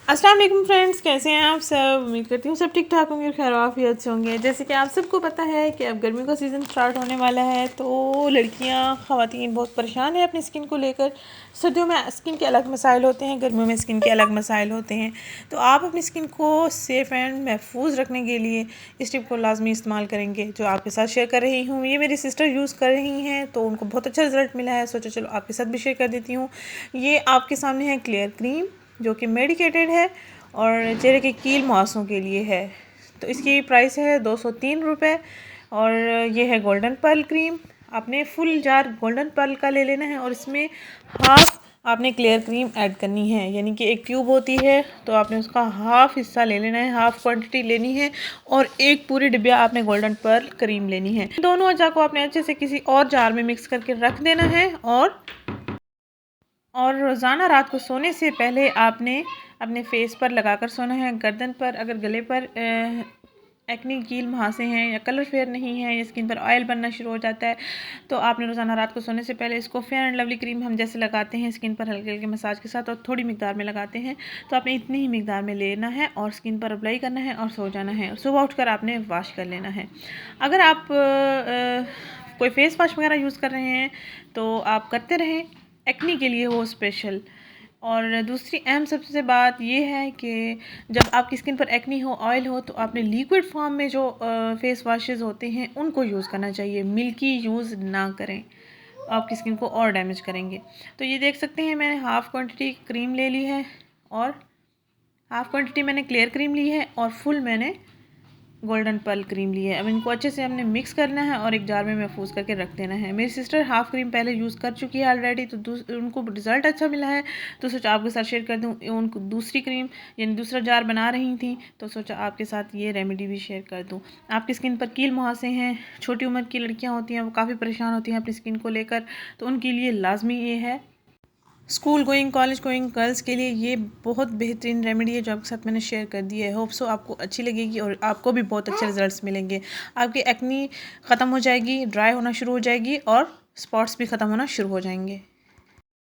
अस्सलाम वालेकुम फ्रेंड्स, कैसे हैं आप सब। उम्मीद करती हूँ सब ठीक ठाक होंगे और खैर आफियत से होंगे। जैसे कि आप सबको पता है कि अब गर्मी का सीज़न स्टार्ट होने वाला है, तो लड़कियाँ ख़वातीन बहुत परेशान हैं अपनी स्किन को लेकर। सर्दियों में स्किन के अलग मसाइल होते हैं, गर्मियों में स्किन के अलग मसाइल होते हैं। तो आप अपनी स्किन को सेफ़ एंड महफूज रखने के लिए इस टिप को लाजमी इस्तेमाल करेंगे जो आपके साथ शेयर कर रही हूँ। ये मेरी सिस्टर यूज़ कर रही हैं तो उनको बहुत अच्छा रिजल्ट मिला है, सोचा चलो आपके साथ भी शेयर कर देती हूँ। ये आपके सामने है क्लियर क्रीम, जो कि मेडिकेटेड है और चेहरे के कील मुहासों के लिए है। तो इसकी प्राइस है 203 रुपये। और ये है गोल्डन पर्ल क्रीम। आपने फुल जार गोल्डन पर्ल का ले लेना है और इसमें हाफ आपने क्लियर क्रीम ऐड करनी है, यानी कि एक ट्यूब होती है तो आपने उसका हाफ हिस्सा ले लेना है, हाफ क्वांटिटी लेनी है और एक पूरी डिब्बा आपने गोल्डन पर्ल क्रीम लेनी है। दोनों अज्जा को आपने अच्छे से किसी और जार में मिक्स करके रख देना है और रोज़ाना रात को सोने से पहले आपने अपने फेस पर लगाकर सोना है। गर्दन पर अगर गले पर एक्नी कील मुहासे हैं या कलर फेयर नहीं है या स्किन पर ऑयल बनना शुरू हो जाता है, तो आपने रोज़ाना रात को सोने से पहले इसको फेयर एंड लवली क्रीम हम जैसे लगाते हैं स्किन पर हल्के हल्के मसाज के साथ और थोड़ी मिकदार में लगाते हैं, तो आपने इतनी ही मिकदार में लेना है और स्किन पर अप्लाई करना है और सो जाना है। सुबह उठकर आपने वॉश कर लेना है। अगर आप कोई फेस वॉश वगैरह यूज़ कर रहे हैं तो आप करते रहें, एक्नी के लिए हो स्पेशल। और दूसरी अहम सबसे बात ये है कि जब आपकी स्किन पर एक्नी हो, ऑयल हो, तो आपने लिक्विड फॉर्म में जो फेस वॉशेज़ होते हैं उनको यूज़ करना चाहिए। मिल्की यूज़ ना करें, आपकी स्किन को और डैमेज करेंगे। तो ये देख सकते हैं मैंने हाफ़ क्वांटिटी क्रीम ले ली है और हाफ़ क्वांटिटी मैंने क्लियर क्रीम ली है और फुल मैंने गोल्डन पर्ल क्रीम ली है। अब इनको अच्छे से हमने मिक्स करना है और एक जार में महफूज करके रख देना है। मेरी सिस्टर हाफ़ क्रीम पहले यूज़ कर चुकी है ऑलरेडी, तो उनको रिज़ल्ट अच्छा मिला है, तो सोचा आपके साथ शेयर कर दूँ। उनको दूसरी क्रीम यानी दूसरा जार बना रही थी, तो सोचा आपके साथ ये रेमेडी भी शेयर कर दूँ। आपकी स्किन पर कील मुहासे हैं, छोटी उम्र की लड़कियाँ होती हैं, वो काफ़ी परेशान होती हैं अपनी स्किन को लेकर, तो उनके लिए लाजमी ये है। School going, college going girls के लिए ये बहुत बेहतरीन रेमेडी है जो आपके साथ मैंने शेयर कर दी है। होप सो आपको अच्छी लगेगी और आपको भी बहुत अच्छे रिजल्ट्स मिलेंगे। आपकी एक्नी ख़त्म हो जाएगी, ड्राई होना शुरू हो जाएगी और स्पॉट्स भी ख़त्म होना शुरू हो जाएंगे।